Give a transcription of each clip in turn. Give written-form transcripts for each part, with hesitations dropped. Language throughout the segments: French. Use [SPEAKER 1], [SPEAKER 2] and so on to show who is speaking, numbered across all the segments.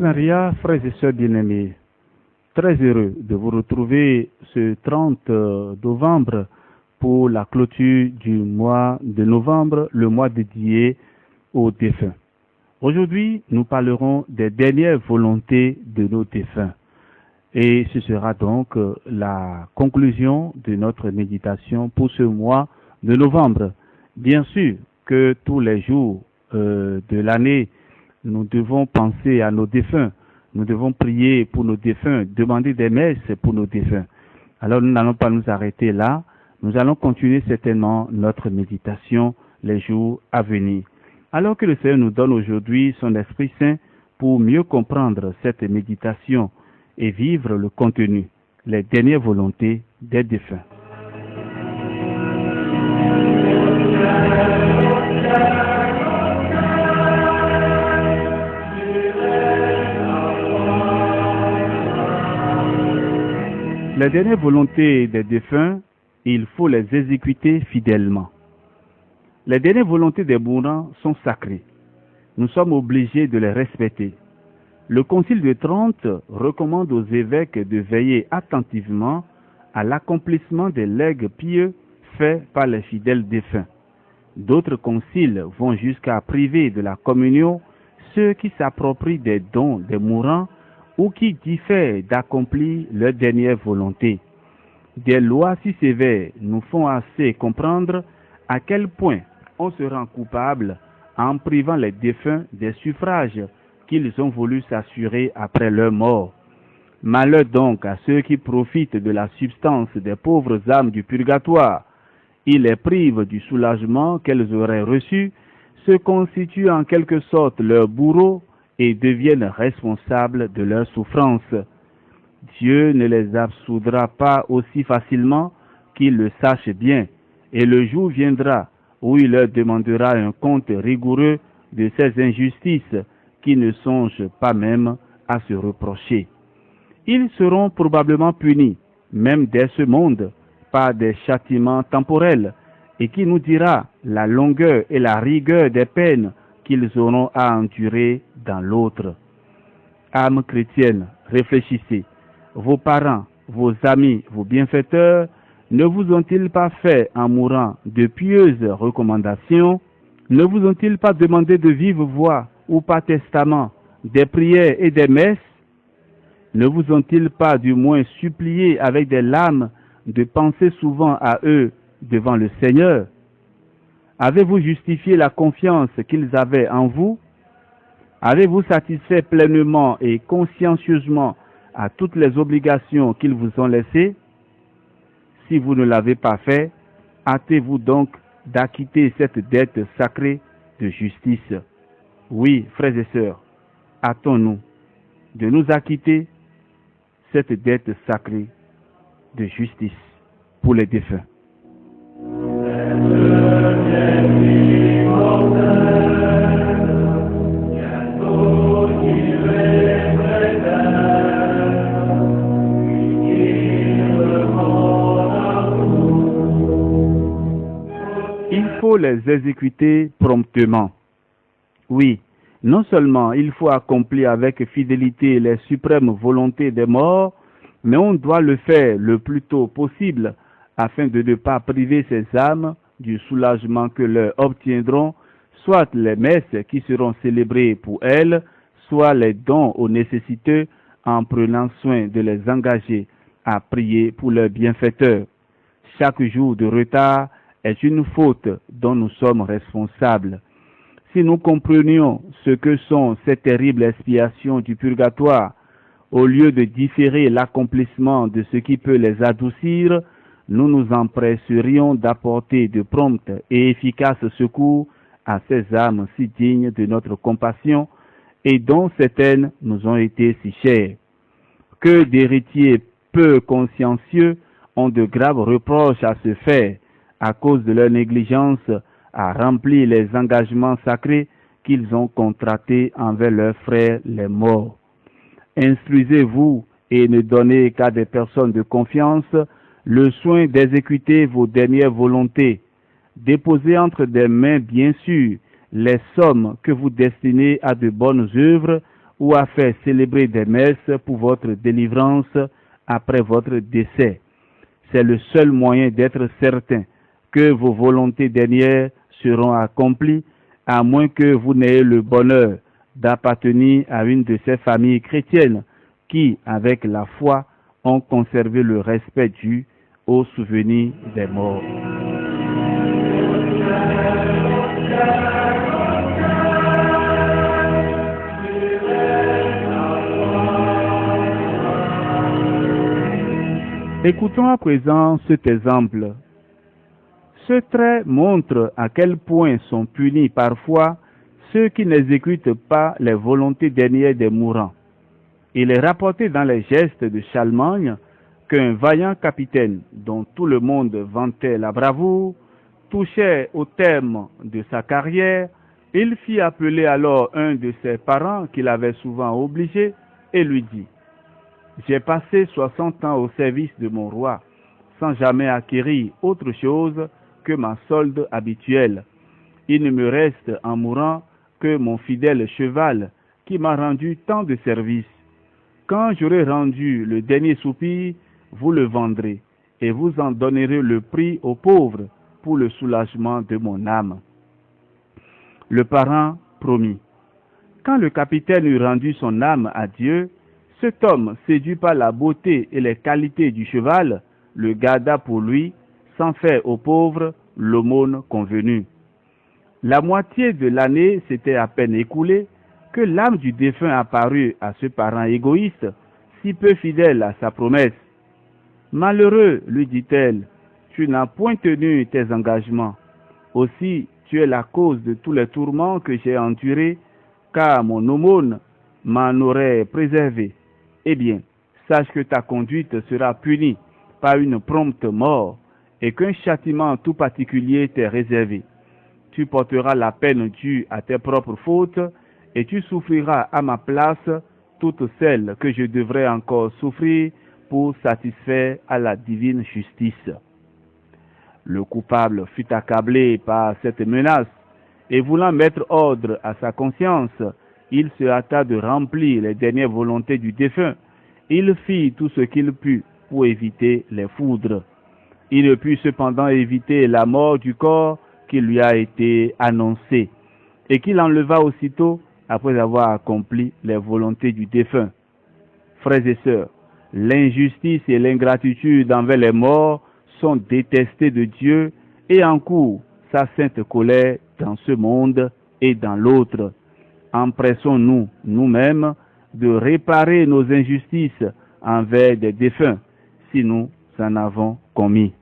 [SPEAKER 1] Maria, frères et sœurs bien-aimés, très heureux de vous retrouver ce 30 novembre pour la clôture du mois de novembre, le mois dédié aux défunts. Aujourd'hui, nous parlerons des dernières volontés de nos défunts. Et ce sera donc la conclusion de notre méditation pour ce mois de novembre. Bien sûr que tous les jours de l'année, nous devons penser à nos défunts. Nous devons prier pour nos défunts, demander des messes pour nos défunts. Alors nous n'allons pas nous arrêter là. Nous allons continuer certainement notre méditation les jours à venir. Alors que le Seigneur nous donne aujourd'hui son Esprit Saint pour mieux comprendre cette méditation et vivre le contenu, les dernières volontés des défunts. Les dernières volontés des défunts, il faut les exécuter fidèlement. Les dernières volontés des mourants sont sacrées. Nous sommes obligés de les respecter. Le Concile de Trente recommande aux évêques de veiller attentivement à l'accomplissement des legs pieux faits par les fidèles défunts. D'autres conciles vont jusqu'à priver de la communion ceux qui s'approprient des dons des mourants ou qui diffèrent d'accomplir leur dernière volonté. Des lois si sévères nous font assez comprendre à quel point on se rend coupable en privant les défunts des suffrages qu'ils ont voulu s'assurer après leur mort. Malheur donc à ceux qui profitent de la substance des pauvres âmes du purgatoire. Ils les privent du soulagement qu'elles auraient reçu, se constituent en quelque sorte leurs bourreaux et deviennent responsables de leurs souffrances. Dieu ne les absoudra pas aussi facilement qu'ils le sachent bien, et le jour viendra où il leur demandera un compte rigoureux de ces injustices qui ne songent pas même à se reprocher. Ils seront probablement punis, même dès ce monde, par des châtiments temporels, et qui nous dira la longueur et la rigueur des peines qu'ils auront à endurer dans l'autre. Âmes chrétiennes, réfléchissez. Vos parents, vos amis, vos bienfaiteurs, ne vous ont-ils pas fait en mourant de pieuses recommandations? Ne vous ont-ils pas demandé de vive voix ou par testament des prières et des messes? Ne vous ont-ils pas du moins supplié avec des larmes de penser souvent à eux devant le Seigneur? Avez-vous justifié la confiance qu'ils avaient en vous? Avez-vous satisfait pleinement et consciencieusement à toutes les obligations qu'ils vous ont laissées? Si vous ne l'avez pas fait, hâtez-vous donc d'acquitter cette dette sacrée de justice. Oui, frères et sœurs, hâtons-nous de nous acquitter cette dette sacrée de justice pour les défunts. Il faut les exécuter promptement. Oui, non seulement il faut accomplir avec fidélité les suprêmes volontés des morts, mais on doit le faire le plus tôt possible afin de ne pas priver ces âmes du soulagement que leur obtiendront soit les messes qui seront célébrées pour elles, soit les dons aux nécessiteux en prenant soin de les engager à prier pour leurs bienfaiteurs. Chaque jour de retard est une faute dont nous sommes responsables. Si nous comprenions ce que sont ces terribles expiations du purgatoire, au lieu de différer l'accomplissement de ce qui peut les adoucir, nous nous empresserions d'apporter de prompts et efficaces secours à ces âmes si dignes de notre compassion et dont certaines nous ont été si chères. Que d'héritiers peu consciencieux ont de graves reproches à se faire à cause de leur négligence à remplir les engagements sacrés qu'ils ont contractés envers leurs frères les morts. Instruisez-vous et ne donnez qu'à des personnes de confiance le soin d'exécuter vos dernières volontés. Déposez entre des mains bien sûres les sommes que vous destinez à de bonnes œuvres ou à faire célébrer des messes pour votre délivrance après votre décès. C'est le seul moyen d'être certain que vos volontés dernières seront accomplies, à moins que vous n'ayez le bonheur d'appartenir à une de ces familles chrétiennes qui, avec la foi, ont conservé le respect dû au souvenir des morts. Écoutons à présent cet exemple. Ce trait montre à quel point sont punis parfois ceux qui n'exécutent pas les volontés dernières des mourants. Il est rapporté dans les gestes de Charlemagne qu'un vaillant capitaine dont tout le monde vantait la bravoure touchait au terme de sa carrière. Il fit appeler alors un de ses parents qu'il avait souvent obligé et lui dit: « J'ai passé 60 ans au service de mon roi sans jamais acquérir autre chose que ma solde habituelle. Il ne me reste en mourant que mon fidèle cheval qui m'a rendu tant de services. Quand j'aurai rendu le dernier soupir, vous le vendrez et vous en donnerez le prix aux pauvres pour le soulagement de mon âme. » Le parent promit. Quand le capitaine eut rendu son âme à Dieu, cet homme, séduit par la beauté et les qualités du cheval, le garda pour lui, sans faire aux pauvres l'aumône convenue. La moitié de l'année s'était à peine écoulée que l'âme du défunt apparut à ce parent égoïste, si peu fidèle à sa promesse. « Malheureux, lui dit-elle, tu n'as point tenu tes engagements. Aussi, tu es la cause de tous les tourments que j'ai endurés, car mon aumône m'en aurait préservé. Eh bien, sache que ta conduite sera punie par une prompte mort, et qu'un châtiment tout particulier t'est réservé. Tu porteras la peine due à tes propres fautes, et tu souffriras à ma place toutes celles que je devrais encore souffrir pour satisfaire à la divine justice. » Le coupable fut accablé par cette menace, et voulant mettre ordre à sa conscience, il se hâta de remplir les dernières volontés du défunt. Il fit tout ce qu'il put pour éviter les foudres. Il ne put cependant éviter la mort du corps qui lui a été annoncée, et qu'il enleva aussitôt après avoir accompli les volontés du défunt. Frères et sœurs, l'injustice et l'ingratitude envers les morts sont détestés de Dieu et encourent sa sainte colère dans ce monde et dans l'autre. Empressons-nous nous-mêmes de réparer nos injustices envers des défunts si nous en avons commis.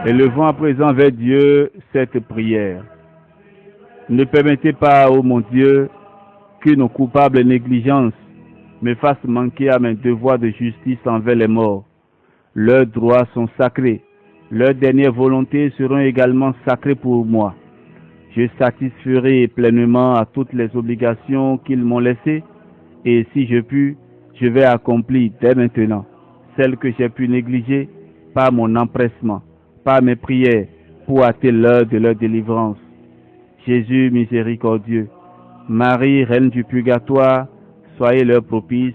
[SPEAKER 1] Élevons à présent vers Dieu cette prière. Ne permettez pas, ô mon Dieu, qu'une coupable négligence me fasse manquer à mes devoirs de justice envers les morts. Leurs droits sont sacrés. Leurs dernières volontés seront également sacrées pour moi. Je satisferai pleinement à toutes les obligations qu'ils m'ont laissées, et si je puis, je vais accomplir dès maintenant celles que j'ai pu négliger par mon empressement, par mes prières, pour hâter l'heure de leur délivrance. Jésus miséricordieux, Marie, reine du purgatoire, soyez leur propice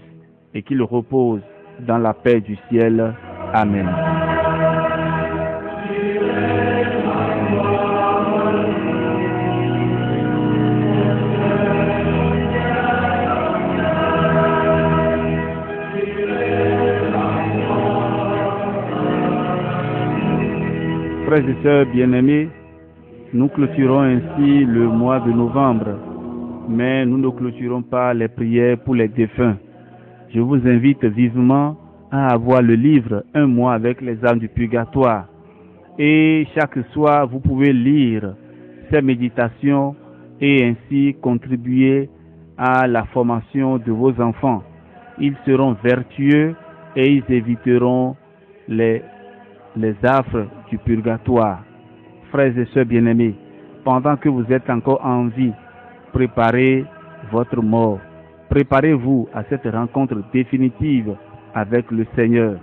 [SPEAKER 1] et qu'ils reposent dans la paix du ciel. Amen. Frères et sœurs bien-aimés, nous clôturons ainsi le mois de novembre, mais nous ne clôturons pas les prières pour les défunts. Je vous invite vivement à avoir le livre « Un mois avec les âmes du purgatoire ». Et chaque soir, vous pouvez lire ces méditations et ainsi contribuer à la formation de vos enfants. Ils seront vertueux et ils éviteront les affres du purgatoire. Frères et sœurs bien-aimés, pendant que vous êtes encore en vie, préparez votre mort. Préparez-vous à cette rencontre définitive avec le Seigneur.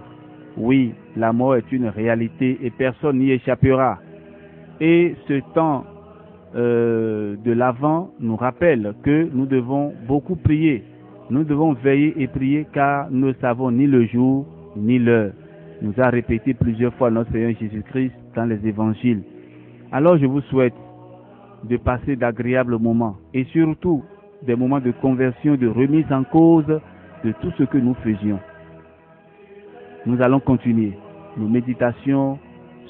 [SPEAKER 1] Oui, la mort est une réalité et personne n'y échappera. Et ce temps de l'Avent nous rappelle que nous devons beaucoup prier. Nous devons veiller et prier car nous ne savons ni le jour ni l'heure. Nous a répété plusieurs fois notre Seigneur Jésus-Christ dans les évangiles. Alors je vous souhaite de passer d'agréables moments et surtout des moments de conversion, de remise en cause de tout ce que nous faisions. Nous allons continuer nos méditations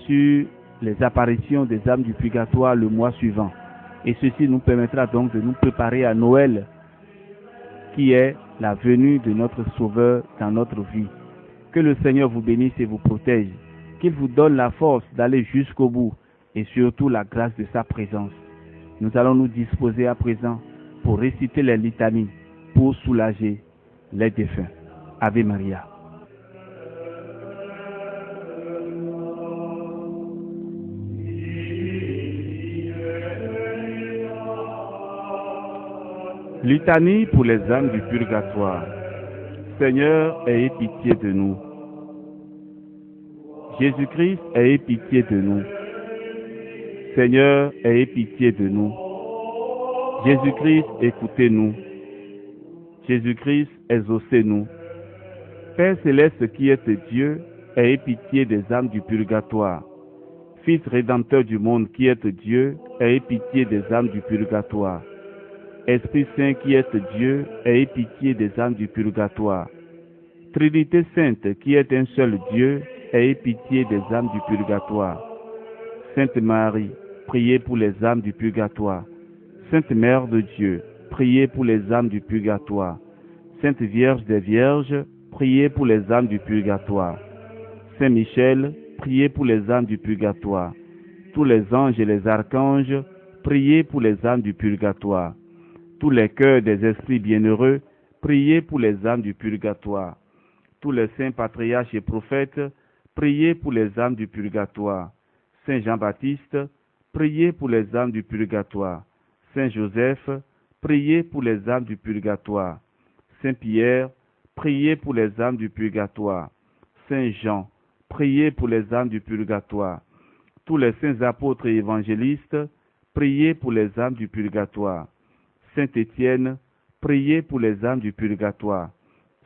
[SPEAKER 1] sur les apparitions des âmes du purgatoire le mois suivant. Et ceci nous permettra donc de nous préparer à Noël, qui est la venue de notre Sauveur dans notre vie. Que le Seigneur vous bénisse et vous protège, qu'il vous donne la force d'aller jusqu'au bout et surtout la grâce de sa présence. Nous allons nous disposer à présent pour réciter les litanies, pour soulager les défunts. Ave Maria. Litanie pour les âmes du purgatoire. Seigneur, ayez pitié de nous. Jésus-Christ, ayez pitié de nous. Seigneur, ayez pitié de nous. Jésus-Christ, écoutez-nous. Jésus-Christ, exaucez-nous. Père céleste qui êtes Dieu, ayez pitié des âmes du purgatoire. Fils rédempteur du monde qui êtes Dieu, ayez pitié des âmes du purgatoire. Esprit Saint qui êtes Dieu, ayez pitié des âmes du purgatoire. Trinité Sainte qui est un seul Dieu, ayez pitié des âmes du purgatoire. Sainte Marie, priez pour les âmes du purgatoire. Sainte Mère de Dieu, priez pour les âmes du purgatoire. Sainte Vierge des Vierges, priez pour les âmes du purgatoire. Saint Michel, priez pour les âmes du purgatoire. Tous les anges et les archanges, priez pour les âmes du purgatoire. Tous les cœurs des esprits bienheureux, priez pour les âmes du purgatoire. Tous les saints patriarches et prophètes, priez pour les âmes du purgatoire. Saint Jean-Baptiste, priez pour les âmes du purgatoire. Saint Joseph, priez pour les âmes du purgatoire. Saint Pierre, priez pour les âmes du purgatoire. Saint Jean, priez pour les âmes du purgatoire. Tous les saints apôtres et évangélistes, priez pour les âmes du purgatoire. Saint Étienne, priez pour les âmes du purgatoire.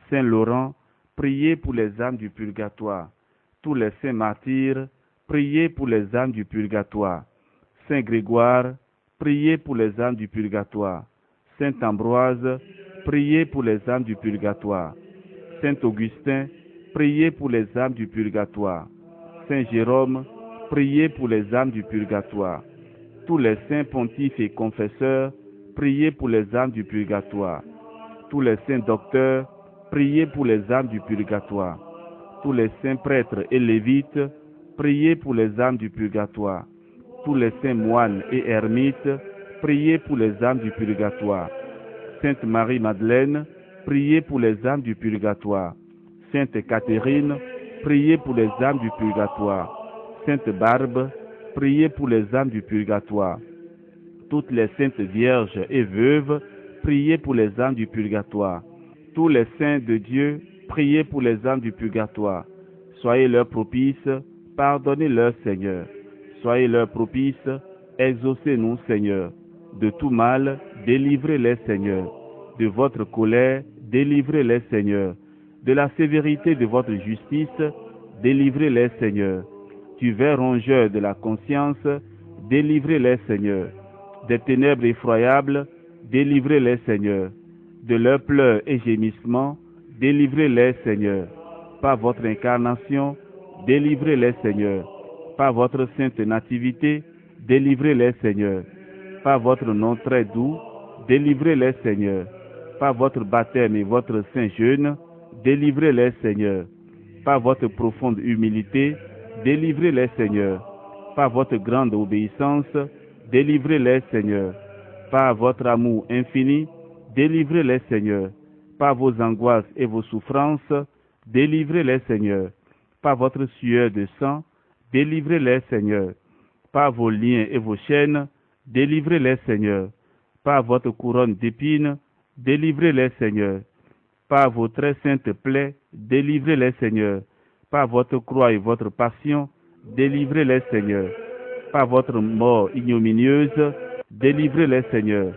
[SPEAKER 1] Saint Laurent, priez pour les âmes du purgatoire. Tous les saints martyrs, priez pour les âmes du purgatoire. Saint Grégoire, priez pour les âmes du purgatoire. Saint Ambroise, priez pour les âmes du purgatoire. Saint Augustin, priez pour les âmes du purgatoire. Saint Jérôme, priez pour les âmes du purgatoire. Tous les saints pontifes et confesseurs, priez pour les âmes du purgatoire. Tous les saints docteurs, priez pour les âmes du purgatoire. Tous les saints prêtres et lévites, priez pour les âmes du purgatoire. Tous les saints moines et ermites, priez pour les âmes du purgatoire. Sainte Marie-Madeleine, priez pour les âmes du purgatoire. Sainte Catherine, priez pour les âmes du purgatoire. Sainte Barbe, priez pour les âmes du purgatoire. Toutes les saintes vierges et veuves, priez pour les âmes du purgatoire. Tous les saints de Dieu, priez pour les âmes du purgatoire. Soyez leurs propices, pardonnez-leur, Seigneur. Soyez leurs propices, exaucez-nous, Seigneur. De tout mal, délivrez-les, Seigneur. De votre colère, délivrez-les, Seigneur. De la sévérité de votre justice, délivrez-les, Seigneur. Du ver rongeur de la conscience, délivrez-les, Seigneur. Des ténèbres effroyables, délivrez-les, Seigneur. De leurs pleurs et gémissements, délivrez-les, Seigneur. Par votre incarnation, délivrez-les, Seigneur. Par votre sainte nativité, délivrez-les, Seigneur. Par votre nom très doux, délivrez-les, Seigneur. Par votre baptême et votre saint jeûne, délivrez-les, Seigneur. Par votre profonde humilité, délivrez-les, Seigneur. Par votre grande obéissance, délivrez-les, Seigneur. Par votre amour infini, délivrez-les, Seigneur. Par vos angoisses et vos souffrances, délivrez-les, Seigneur. Par votre sueur de sang, délivrez-les, Seigneur. Par vos liens et vos chaînes, délivrez-les, Seigneur. Par votre couronne d'épines, délivrez-les, Seigneur. Par vos très saintes plaies, délivrez-les, Seigneur, par votre croix et votre passion, délivrez-les, Seigneur, par votre mort ignominieuse, délivrez-les, Seigneur,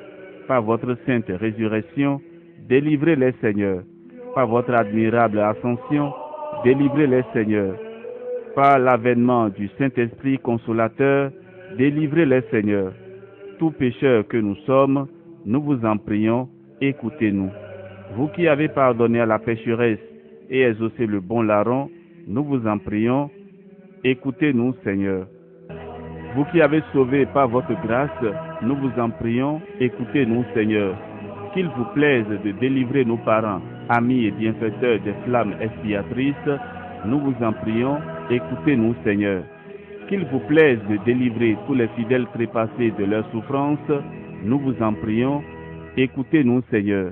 [SPEAKER 1] par votre sainte résurrection, délivrez-les, Seigneur, par votre admirable ascension, délivrez-les, Seigneur, par l'avènement du Saint-Esprit consolateur, délivrez-les, Seigneur. Tout pécheur que nous sommes, nous vous en prions, écoutez-nous. Vous qui avez pardonné à la pécheresse et exaucé le bon larron, nous vous en prions, écoutez-nous, Seigneur. Vous qui avez sauvé par votre grâce, nous vous en prions, écoutez-nous, Seigneur. Qu'il vous plaise de délivrer nos parents, amis et bienfaiteurs des flammes expiatrices, nous vous en prions, écoutez-nous, Seigneur. Qu'il vous plaise de délivrer tous les fidèles trépassés de leurs souffrances, nous vous en prions, écoutez-nous, Seigneur.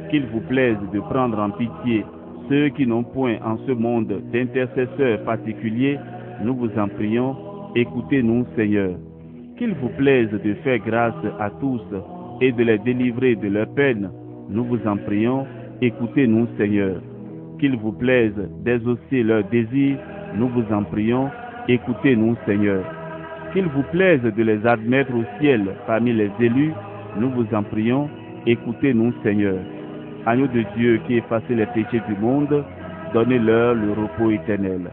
[SPEAKER 1] Qu'il vous plaise de prendre en pitié ceux qui n'ont point en ce monde d'intercesseurs particuliers, nous vous en prions, écoutez-nous, Seigneur. Qu'il vous plaise de faire grâce à tous et de les délivrer de leurs peines, nous vous en prions, écoutez-nous, Seigneur. Qu'il vous plaise d'exaucer leurs désirs, nous vous en prions, écoutez-nous, Seigneur. Qu'il vous plaise de les admettre au ciel parmi les élus, nous vous en prions, écoutez-nous, Seigneur. Agneau de Dieu qui effacez les péchés du monde, donnez-leur le repos éternel.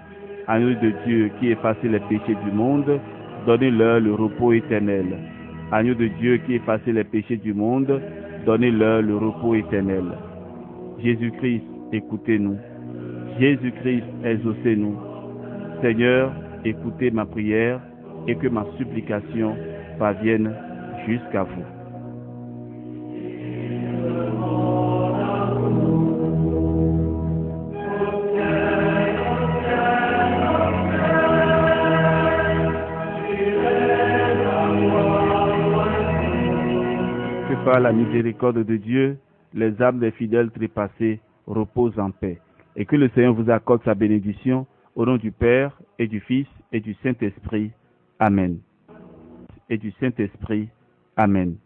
[SPEAKER 1] Agneau de Dieu qui effacez les péchés du monde, donnez-leur le repos éternel. Agneau de Dieu qui effacez les péchés du monde, donnez-leur le repos éternel. Jésus-Christ, écoutez-nous. Jésus-Christ, exaucez-nous. Seigneur, écoutez ma prière et que ma supplication parvienne jusqu'à vous. Que par la miséricorde de Dieu, les âmes des fidèles trépassés reposent en paix et que le Seigneur vous accorde sa bénédiction au nom du Père et du Fils et du Saint-Esprit. Amen. Et du Saint-Esprit. Amen.